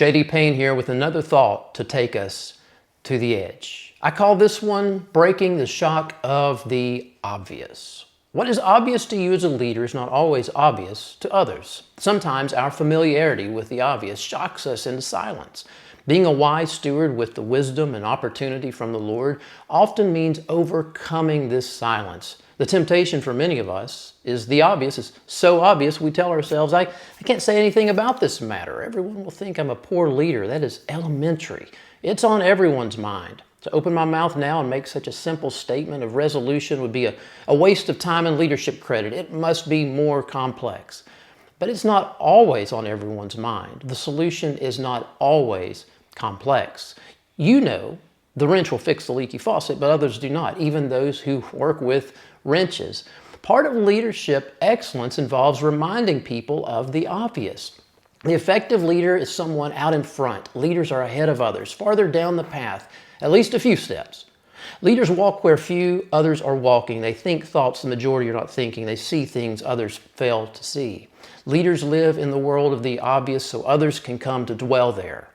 J.D. Payne here with another thought to take us to the edge. I call this one breaking the shock of the obvious. What is obvious to you as a leader is not always obvious to others. Sometimes our familiarity with the obvious shocks us into silence. Being a wise steward with the wisdom and opportunity from the Lord often means overcoming this silence. The temptation for many of us is the obvious. It's so obvious we tell ourselves, I can't say anything about this matter. Everyone will think I'm a poor leader. That is elementary. It's on everyone's mind. To open my mouth now and make such a simple statement of resolution would be a waste of time and leadership credit. It must be more complex. But it's not always on everyone's mind. The solution is not always complex. You know the wrench will fix the leaky faucet, but others do not, even those who work with wrenches. Part of leadership excellence involves reminding people of the obvious. The effective leader is someone out in front. Leaders are ahead of others, farther down the path, at least a few steps. Leaders walk where few others are walking. They think thoughts the majority are not thinking. They see things others fail to see. Leaders live in the world of the obvious so others can come to dwell there.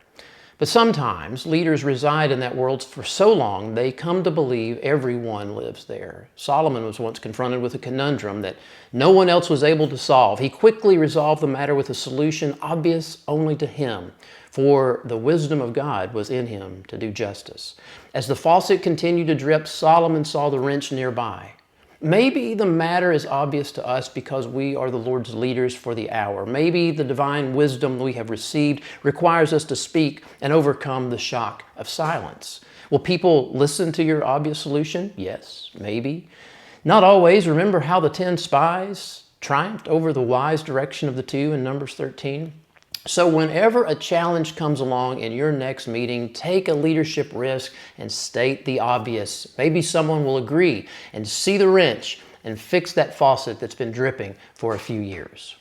But sometimes leaders reside in that world for so long they come to believe everyone lives there. Solomon was once confronted with a conundrum that no one else was able to solve. He quickly resolved the matter with a solution obvious only to him, for the wisdom of God was in him to do justice. As the faucet continued to drip, Solomon saw the wrench nearby. Maybe the matter is obvious to us because we are the Lord's leaders for the hour. Maybe the divine wisdom we have received requires us to speak and overcome the shock of silence. Will people listen to your obvious solution? Yes, maybe. Not always. Remember how the 10 spies triumphed over the wise direction of the 2 in Numbers 13? So whenever a challenge comes along in your next meeting, take a leadership risk and state the obvious. Maybe someone will agree and see the wrench and fix that faucet that's been dripping for a few years.